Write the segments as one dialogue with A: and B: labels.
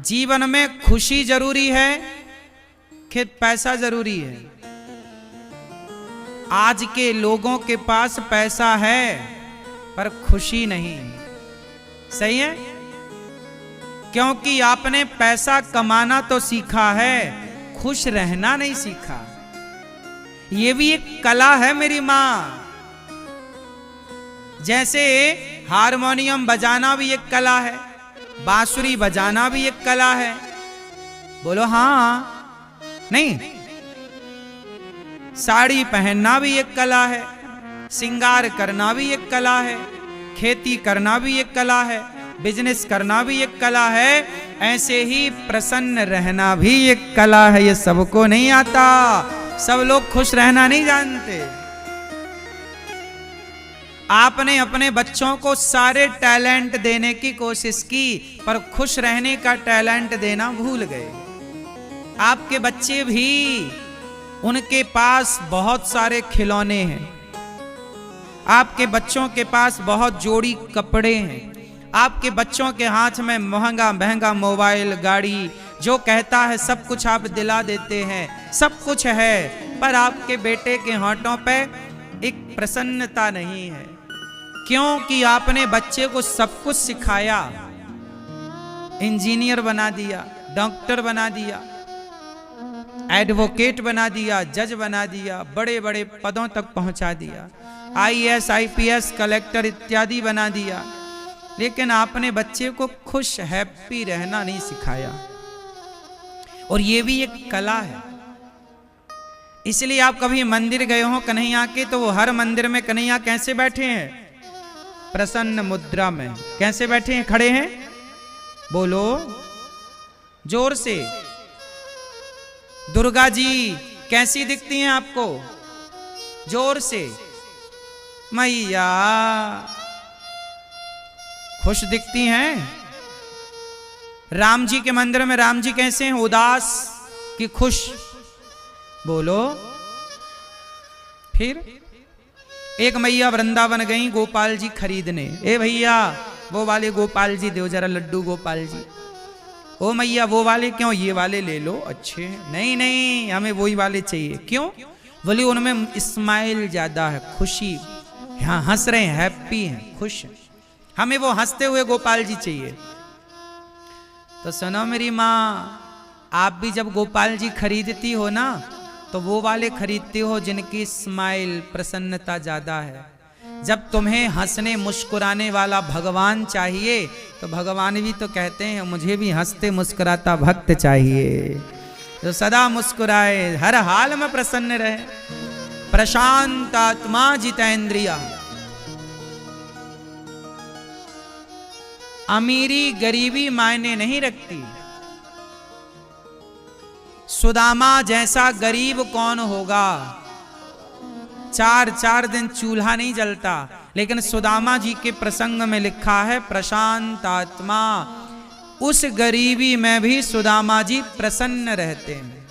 A: जीवन में खुशी जरूरी है कि पैसा जरूरी है? आज के लोगों के पास पैसा है पर खुशी नहीं। सही है? क्योंकि आपने पैसा कमाना तो सीखा है, खुश रहना नहीं सीखा। ये भी एक कला है मेरी मां। जैसे हारमोनियम बजाना भी एक कला है, बांसुरी बजाना भी एक कला है। बोलो हाँ नहीं? साड़ी पहनना भी एक कला है, श्रृंगार करना भी एक कला है, खेती करना भी एक कला है, बिजनेस करना भी एक कला है। ऐसे ही प्रसन्न रहना भी एक कला है। ये सबको नहीं आता, सब लोग खुश रहना नहीं जानते। आपने अपने बच्चों को सारे टैलेंट देने की कोशिश की पर खुश रहने का टैलेंट देना भूल गए। आपके बच्चे भी, उनके पास बहुत सारे खिलौने हैं, आपके बच्चों के पास बहुत जोड़ी कपड़े हैं, आपके बच्चों के हाथ में महंगा महंगा मोबाइल, गाड़ी, जो कहता है सब कुछ आप दिला देते हैं, सब कुछ है, पर आपके बेटे के होंठों पे एक प्रसन्नता नहीं है। क्योंकि आपने बच्चे को सब कुछ सिखाया, इंजीनियर बना दिया, डॉक्टर बना दिया, एडवोकेट बना दिया, जज बना दिया, बड़े बड़े पदों तक पहुंचा दिया, आईएएस, आईपीएस, कलेक्टर इत्यादि बना दिया, लेकिन आपने बच्चे को खुश, हैप्पी रहना नहीं सिखाया। और ये भी एक कला है। इसलिए आप कभी मंदिर गए हो कन्हैया के, तो वो हर मंदिर में कन्हैया कैसे बैठे हैं? प्रसन्न मुद्रा में। कैसे बैठे हैं? खड़े हैं? बोलो जोर से। दुर्गा जी कैसी दिखती हैं आपको? जोर से। मैया खुश दिखती हैं। राम जी के मंदिर में राम जी कैसे हैं? उदास कि खुश? बोलो। फिर एक मैया वृंदावन गई गोपाल जी खरीदने। ए भैया वो वाले गोपाल जी दो जरा, लड्डू गोपाल जी। ओ मैया वो वाले क्यों? ये वाले ले लो, अच्छे हैं। नहीं नहीं, हमें वही वाले चाहिए। क्यों? बोली उनमें स्माइल ज्यादा है, खुशी, यहाँ हंस रहे हैं, हैप्पी हैं, खुश हैं, हमें वो हंसते हुए गोपाल जी चाहिए। तो सुनो मेरी माँ, आप भी जब गोपाल जी खरीदती हो ना, तो वो वाले खरीदते हो जिनकी स्माइल, प्रसन्नता ज्यादा है। जब तुम्हें हंसने मुस्कुराने वाला भगवान चाहिए, तो भगवान भी तो कहते हैं मुझे भी हंसते मुस्कुराता भक्त चाहिए, जो सदा मुस्कुराए, हर हाल में प्रसन्न रहे। प्रशांत आत्मा जितेंद्रिया। अमीरी गरीबी मायने नहीं रखती। सुदामा जैसा गरीब कौन होगा? 4 दिन चूल्हा नहीं जलता, लेकिन सुदामा जी के प्रसंग में लिखा है प्रशांत आत्मा। उस गरीबी में भी सुदामा जी प्रसन्न रहते हैं।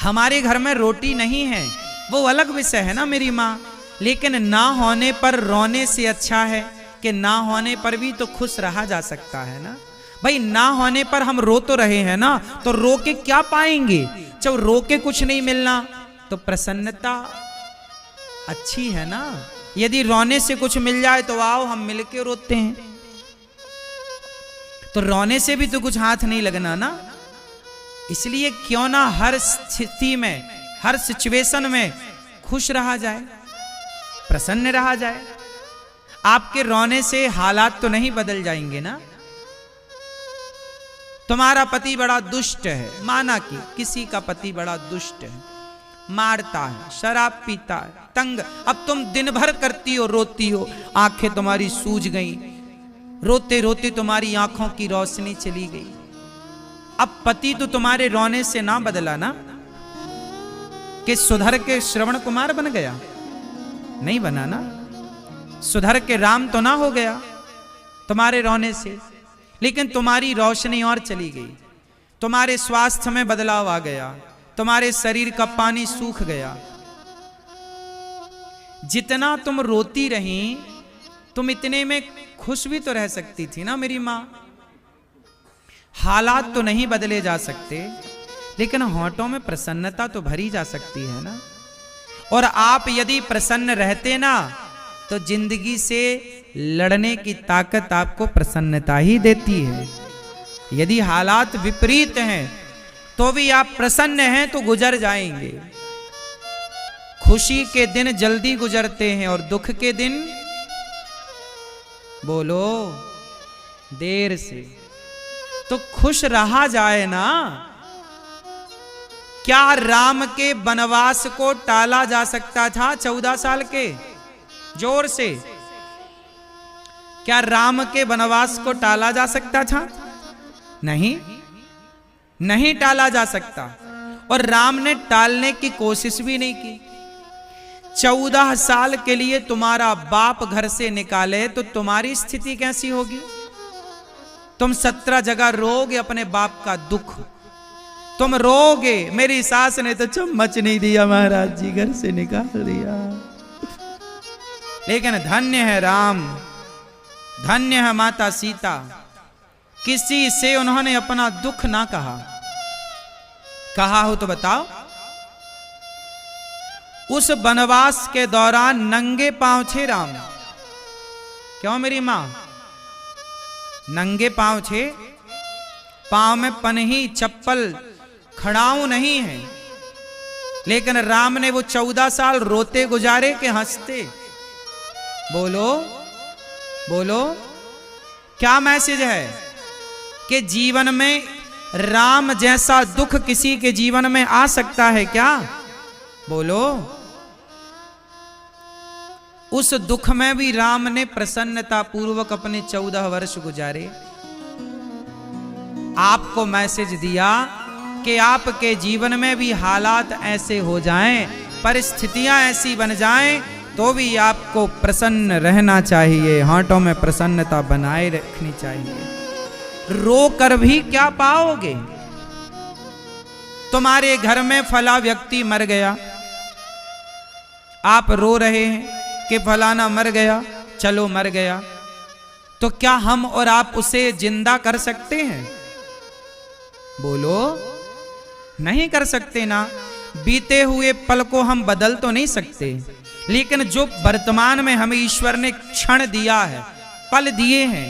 A: हमारे घर में रोटी नहीं है, वो अलग विषय है ना मेरी माँ, लेकिन ना होने पर रोने से अच्छा है कि ना होने पर भी तो खुश रहा जा सकता है ना। भाई ना होने पर हम रो तो रहे हैं ना, तो रो के क्या पाएंगे? जब रो के कुछ नहीं मिलना तो प्रसन्नता अच्छी है ना। यदि रोने से कुछ मिल जाए तो आओ हम मिलके रोते हैं। तो रोने से भी तो कुछ हाथ नहीं लगना ना। इसलिए क्यों ना हर स्थिति में, हर सिचुएशन में खुश रहा जाए, प्रसन्न रहा जाए। आपके रोने से हालात तो नहीं बदल जाएंगे ना। तुम्हारा पति बड़ा दुष्ट है, माना कि किसी का पति बड़ा दुष्ट है, मारता है, शराब पीता है, तंग। अब तुम दिन भर करती हो, रोती हो, आंखें तुम्हारी सूज गई, रोते रोते तुम्हारी आंखों की रोशनी चली गई। अब पति तो तुम्हारे रोने से ना बदला ना, कि सुधर के श्रवण कुमार बन गया? नहीं बना ना। सुधर के राम तो ना हो गया तुम्हारे रोने से, लेकिन तुम्हारी रोशनी और चली गई, तुम्हारे स्वास्थ्य में बदलाव आ गया, तुम्हारे शरीर का पानी सूख गया। जितना तुम रोती रही, तुम इतने में खुश भी तो रह सकती थी ना मेरी माँ। हालात तो नहीं बदले जा सकते, लेकिन होंठों में प्रसन्नता तो भरी जा सकती है ना। और आप यदि प्रसन्न रहते ना, तो जिंदगी से लड़ने की ताकत आपको प्रसन्नता ही देती है। यदि हालात विपरीत हैं तो भी आप प्रसन्न हैं तो गुजर जाएंगे। खुशी के दिन जल्दी गुजरते हैं और दुख के दिन बोलो देर से। तो खुश रहा जाए ना। क्या राम के वनवास को टाला जा सकता था 14 साल के? जोर से, क्या राम के वनवास को टाला जा सकता था? नहीं, नहीं टाला जा सकता। और राम ने टालने की कोशिश भी नहीं की। 14 साल के लिए तुम्हारा बाप घर से निकाले तो तुम्हारी स्थिति कैसी होगी? तुम 17 जगह रोगे अपने बाप का दुख। तुम रोगे, मेरी सास ने तो चम्मच नहीं दिया, महाराज जी घर से निकाल दिया। लेकिन धन्य है राम, धन्य है माता सीता, किसी से उन्होंने अपना दुख ना कहा। कहा हो तो बताओ। उस वनवास के दौरान नंगे पांव थे राम। क्यों मेरी मां? नंगे पांव थे, पांव में पनही चप्पल खड़ाऊ नहीं है। लेकिन राम ने वो 14 साल रोते गुजारे कि हंसते? बोलो बोलो, क्या मैसेज है? कि जीवन में राम जैसा दुख किसी के जीवन में आ सकता है क्या? बोलो। उस दुख में भी राम ने प्रसन्नता पूर्वक अपने 14 वर्ष गुजारे। आपको मैसेज दिया कि आपके जीवन में भी हालात ऐसे हो जाएं, परिस्थितियां ऐसी बन जाएं, तो भी आपको प्रसन्न रहना चाहिए, होंठों में प्रसन्नता बनाए रखनी चाहिए। रो कर भी क्या पाओगे? तुम्हारे घर में फला व्यक्ति मर गया, आप रो रहे हैं कि फलाना मर गया, चलो मर गया, तो क्या हम और आप उसे जिंदा कर सकते हैं? बोलो, नहीं कर सकते ना। बीते हुए पल को हम बदल तो नहीं सकते, लेकिन जो वर्तमान में हमें ईश्वर ने क्षण दिया है, पल दिए हैं,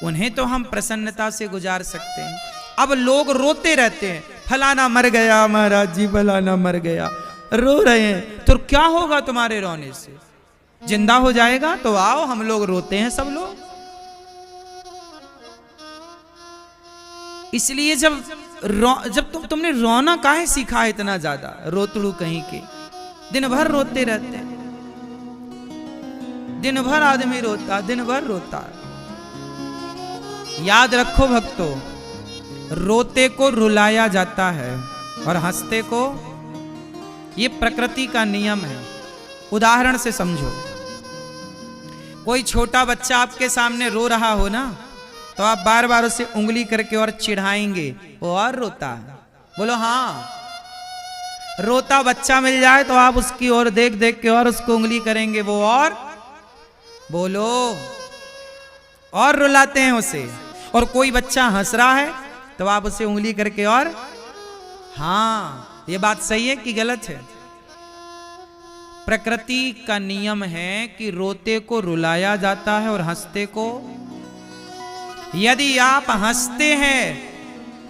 A: उन्हें तो हम प्रसन्नता से गुजार सकते हैं। अब लोग रोते रहते हैं, फलाना मर गया, महाराज जी फलाना मर गया, रो रहे हैं, तो क्या होगा तुम्हारे रोने से? जिंदा हो जाएगा तो आओ, हम लोग रोते हैं सब लोग। इसलिए जब तुमने रोना काहे सीखा है इतना ज्यादा? रोतड़ू कहीं के, दिन भर रोते रहते हैं, दिन भर आदमी रोता, दिन भर रोता। याद रखो भक्तों, रोते को रुलाया जाता है और हंसते को, ये प्रकृति का नियम है। उदाहरण से समझो, कोई छोटा बच्चा आपके सामने रो रहा हो ना, तो आप बार बार उसे उंगली करके और चिढ़ाएंगे, वो और रोता है। बोलो हाँ। रोता बच्चा मिल जाए तो आप उसकी ओर देख देख के और उसको उंगली करेंगे, वो और बोलो और रुलाते हैं उसे। और कोई बच्चा हंस रहा है तो आप उसे उंगली करके और, हाँ ये बात सही है कि गलत है? प्रकृति का नियम है कि रोते को रुलाया जाता है और हंसते को, यदि आप हंसते हैं,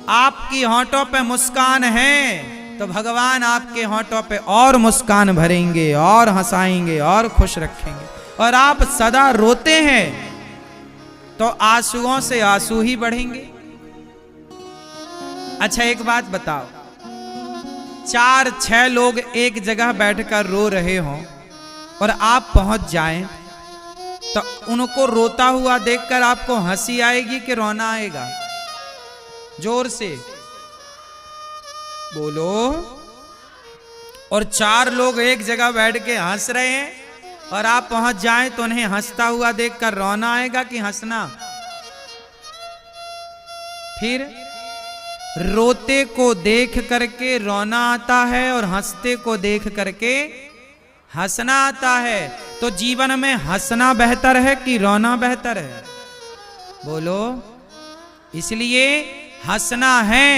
A: आपकी होंठों पे मुस्कान है, तो भगवान आपके होंठों पे और मुस्कान भरेंगे और हंसाएंगे और खुश रखेंगे। और आप सदा रोते हैं तो आंसुओं से आंसू ही बढ़ेंगे। अच्छा एक बात बताओ, 4-6 लोग एक जगह बैठकर रो रहे हों और आप पहुंच जाएं, तो उनको रोता हुआ देखकर आपको हंसी आएगी कि रोना आएगा? जोर से बोलो। और 4 लोग एक जगह बैठ के हंस रहे हैं और आप पहुंच जाएं तो उन्हें हंसता हुआ देखकर रोना आएगा कि हंसना? फिर रोते को देख करके रोना आता है और हंसते को देख करके हंसना आता है। तो जीवन में हंसना बेहतर है कि रोना बेहतर है? बोलो। इसलिए हंसना है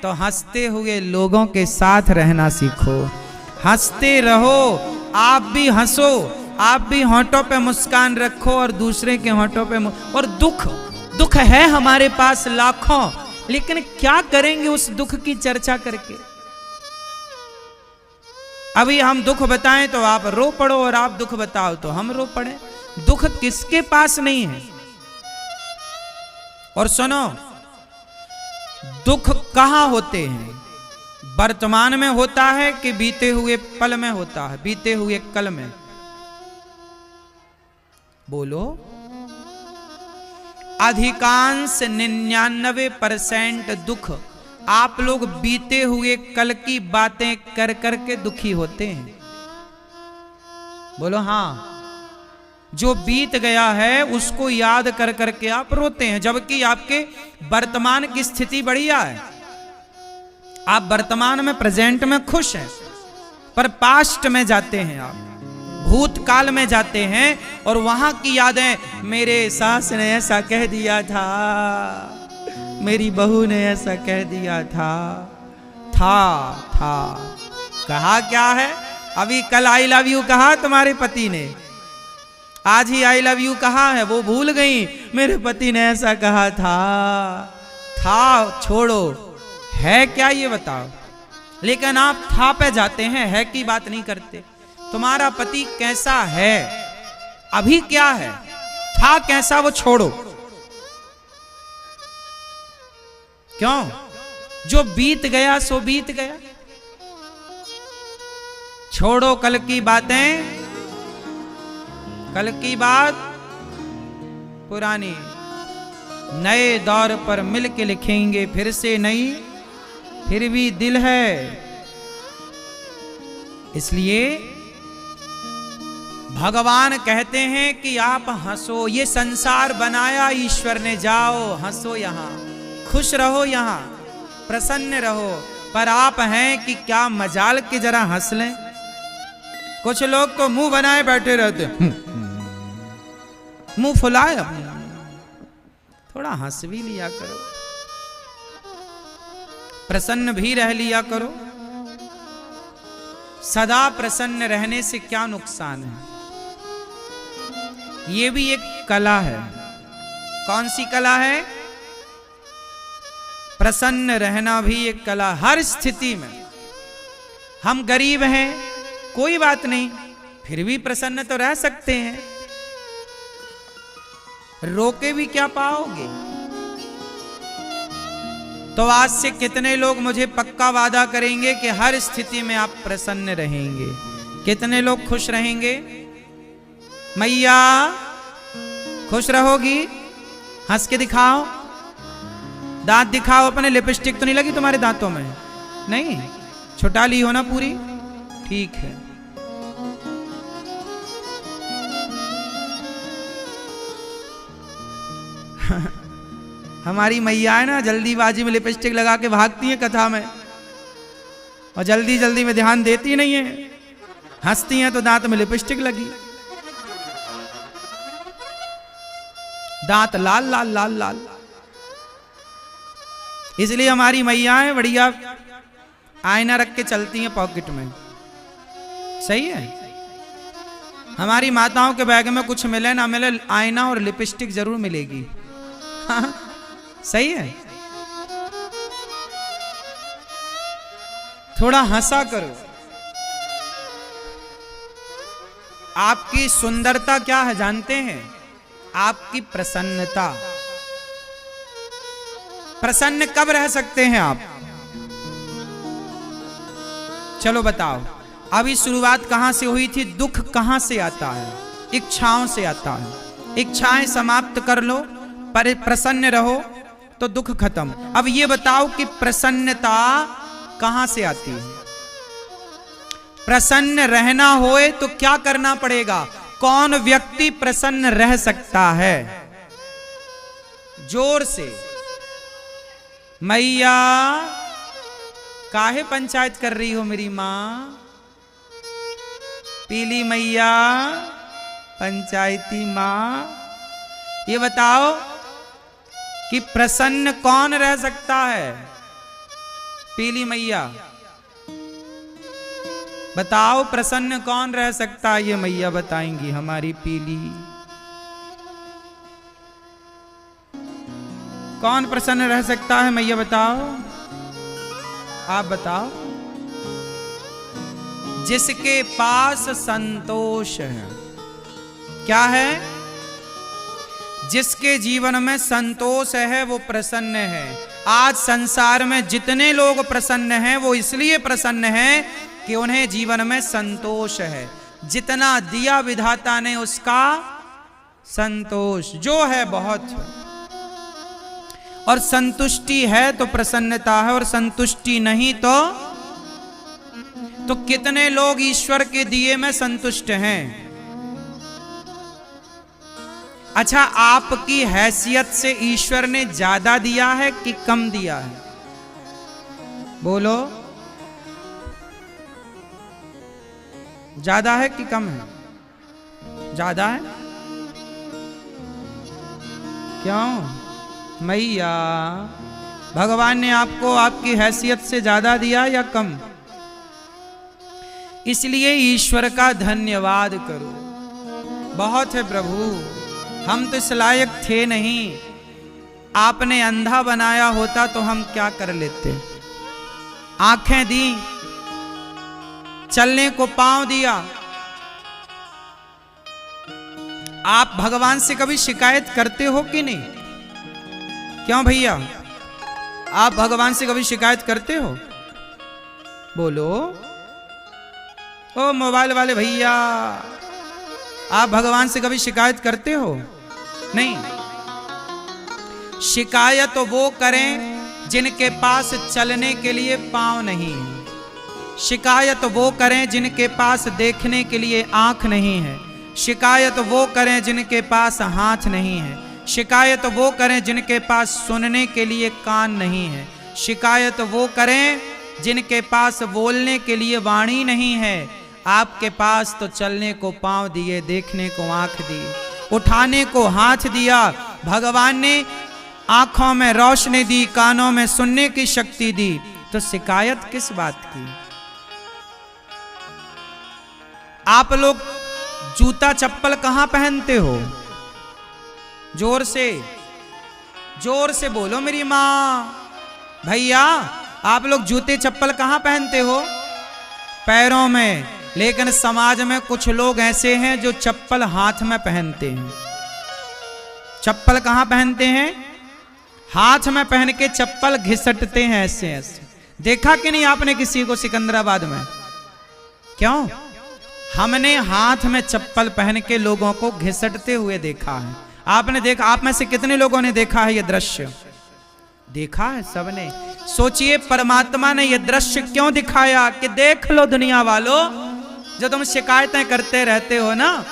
A: तो हंसते हुए लोगों के साथ रहना सीखो। हंसते रहो, आप भी हंसो, आप भी होंठों पे मुस्कान रखो और दूसरे के होंठों पे और दुख है हमारे पास लाखों, लेकिन क्या करेंगे उस दुख की चर्चा करके। अभी हम दुख बताएं तो आप रो पड़ो और आप दुख बताओ तो हम रो पड़े। दुख किसके पास नहीं है। और सुनो, दुख कहां होते हैं? वर्तमान में होता है कि बीते हुए पल में होता है, बीते हुए कल में? बोलो। अधिकांश 99% दुख आप लोग बीते हुए कल की बातें कर करके दुखी होते हैं। बोलो हाँ। जो बीत गया है उसको याद कर करके आप रोते हैं, जबकि आपके वर्तमान की स्थिति बढ़िया है। आप वर्तमान में, प्रेजेंट में खुश हैं, पर पास्ट में जाते हैं, आप भूतकाल में जाते हैं और वहां की यादें, मेरे सास ने ऐसा कह दिया था, मेरी बहू ने ऐसा कह दिया था। कहा क्या है? अभी कल आई लव यू कहा तुम्हारे पति ने, आज ही आई लव यू कहा है, वो भूल गई मेरे पति ने ऐसा कहा था। छोड़ो, है क्या ये बताओ। लेकिन आप था पे जाते हैं, है की बात नहीं करते। तुम्हारा पति कैसा है, अभी क्या है, था कैसा, वो छोड़ो। क्यों? जो बीत गया सो बीत गया। छोड़ो कल की बातें, कल की बात पुरानी। नए दौर पर मिलके लिखेंगे फिर से नई, फिर भी दिल है। इसलिए भगवान कहते हैं कि आप हंसो, ये संसार बनाया ईश्वर ने, जाओ हंसो, यहां खुश रहो, यहां प्रसन्न रहो। पर आप हैं कि क्या मजाल के जरा हंस लें। कुछ लोग तो मुंह बनाए बैठे रहते, मुंह फुलाए, थोड़ा हंस भी लिया करो, प्रसन्न भी रह लिया करो। सदा प्रसन्न रहने से क्या नुकसान है? ये भी एक कला है। कौन सी कला है? प्रसन्न रहना भी एक कला। हर स्थिति में, हम गरीब हैं कोई बात नहीं, फिर भी प्रसन्न तो रह सकते हैं। रोके भी क्या पाओगे। तो आज से कितने लोग मुझे पक्का वादा करेंगे कि हर स्थिति में आप प्रसन्न रहेंगे? कितने लोग खुश रहेंगे? मैया खुश रहोगी? हंस के दिखाओ, दांत दिखाओ अपने। लिपस्टिक तो नहीं लगी तुम्हारे दांतों में? नहीं, छुटा ली हो ना पूरी? ठीक है। हमारी मैया है ना, जल्दीबाजी में लिपस्टिक लगा के भागती है कथा में, और जल्दी जल्दी में ध्यान देती नहीं है। हंसती हैं तो दांत में लिपस्टिक लगी, दांत लाल लाल लाल लाल। इसलिए हमारी मैयाएं बढ़िया आईना रख के चलती हैं पॉकेट में। सही है। हमारी माताओं के बैग में कुछ मिले ना मिले, आईना और लिपस्टिक जरूर मिलेगी। हाँ, सही है। थोड़ा हंसा करो। आपकी सुंदरता क्या है जानते हैं? आपकी प्रसन्नता। प्रसन्न कब रह सकते हैं आप? चलो बताओ। अभी शुरुआत कहां से हुई थी? दुख कहां से आता है? इच्छाओं से आता है। इच्छाएं समाप्त कर लो, पर प्रसन्न रहो तो दुख खत्म। अब ये बताओ कि प्रसन्नता कहां से आती है? प्रसन्न रहना होए तो क्या करना पड़ेगा? कौन व्यक्ति प्रसन्न रह सकता है? जोर से। मैया काहे पंचायत कर रही हो मेरी मां? पीली मैया, पंचायती मां, ये बताओ कि प्रसन्न कौन रह सकता है? पीली मैया बताओ, प्रसन्न कौन रह सकता है? ये मैया बताएंगी हमारी पीली। कौन प्रसन्न रह सकता है मैया बताओ, आप बताओ। जिसके पास संतोष है। क्या है? जिसके जीवन में संतोष है वो प्रसन्न है। आज संसार में जितने लोग प्रसन्न हैं वो इसलिए प्रसन्न हैं कि उन्हें जीवन में संतोष है। जितना दिया विधाता ने उसका संतोष जो है बहुत है। और संतुष्टि है तो प्रसन्नता है, और संतुष्टि नहीं तो कितने लोग ईश्वर के दिए में संतुष्ट हैं? अच्छा, आपकी हैसियत से ईश्वर ने ज्यादा दिया है कि कम दिया है? बोलो, ज्यादा है कि कम है? ज्यादा है। क्यों मैया? भगवान ने आपको आपकी हैसियत से ज्यादा दिया या कम? इसलिए ईश्वर का धन्यवाद करो। बहुत है प्रभु, हम तो इस लायक थे नहीं। आपने अंधा बनाया होता तो हम क्या कर लेते? आंखें दी, चलने को पांव दिया। आप भगवान से कभी शिकायत करते हो कि नहीं? क्यों भैया, आप भगवान से कभी शिकायत करते हो? बोलो। ओ मोबाइल वाले भैया, आप भगवान से कभी शिकायत करते हो? नहीं। शिकायत वो करें जिनके पास चलने के लिए पांव नहीं है। शिकायत वो करें जिनके पास देखने के लिए आंख नहीं है। शिकायत वो करें जिनके पास हाथ नहीं है। शिकायत वो करें जिनके पास सुनने के लिए कान नहीं है। शिकायत वो करें जिनके पास बोलने के लिए वाणी नहीं है। आपके पास तो चलने को पांव दिए, देखने को आंख दी, उठाने को हाथ दिया। भगवान ने आंखों में रोशनी दी, कानों में सुनने की शक्ति दी, तो शिकायत किस बात की? आप लोग जूता चप्पल कहां पहनते हो? जोर से बोलो मेरी मां। भैया, आप लोग जूते चप्पल कहां पहनते हो? पैरों में। लेकिन समाज में कुछ लोग ऐसे हैं जो चप्पल हाथ में पहनते हैं। चप्पल कहां पहनते हैं? हाथ में पहन के चप्पल घिसटते हैं ऐसे ऐसे। देखा कि नहीं आपने किसी को सिकंदराबाद में? क्यों? हमने हाथ में चप्पल पहन के लोगों को घिसटते हुए देखा है। आपने देखा? आप में से कितने लोगों ने देखा है ये दृश्य? देखा है सबने। सोचिए, परमात्मा ने यह दृश्य क्यों दिखाया कि देख लो दुनिया वालों, जो तुम शिकायतें करते रहते हो ना,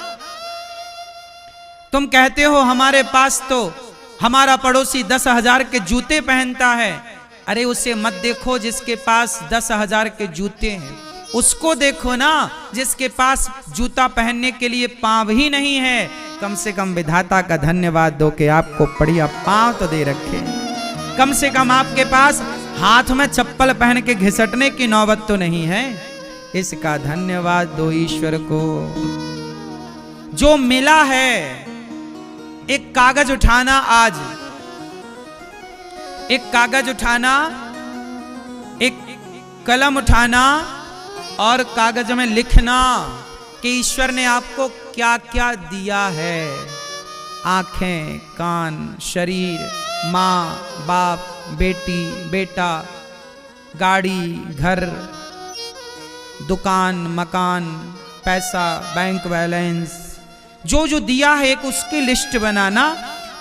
A: तुम कहते हो हमारे पास तो हमारा पड़ोसी 10,000 के जूते पहनता है। अरे उसे मत देखो जिसके पास 10,000 के जूते हैं, उसको देखो ना जिसके पास जूता पहनने के लिए पांव ही नहीं है। कम से कम विधाता का धन्यवाद दो कि आपको बढ़िया पांव तो दे रखे। कम से कम आपके पास हाथ में चप्पल पहन के घिसटने की नौबत तो नहीं है। इसका धन्यवाद दो ईश्वर को। जो मिला है, एक कागज उठाना, आज एक कागज उठाना, एक कलम उठाना और कागज में लिखना कि ईश्वर ने आपको क्या क्या दिया है। आंखें, कान, शरीर, माँ, बाप, बेटी, बेटा, गाड़ी, घर, दुकान, मकान, पैसा, बैंक बैलेंस, जो जो दिया है एक उसकी लिस्ट बनाना,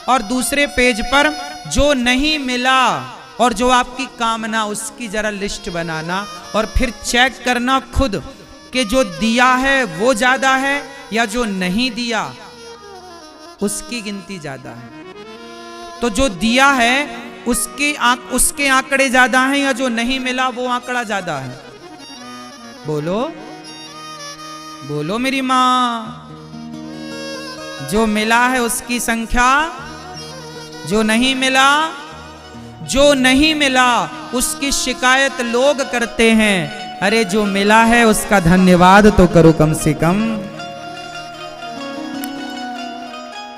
A: और दूसरे पेज पर जो नहीं मिला और जो आपकी कामना उसकी जरा लिस्ट बनाना, और फिर चेक करना खुद कि जो दिया है वो ज्यादा है या जो नहीं दिया उसकी गिनती ज्यादा है। तो जो दिया है उसके आंकड़े ज्यादा हैं या जो नहीं मिला वो आंकड़ा ज्यादा है? बोलो बोलो मेरी मां। जो मिला है उसकी संख्या जो नहीं मिला, जो नहीं मिला उसकी शिकायत लोग करते हैं, अरे जो मिला है उसका धन्यवाद तो करो कम से कम।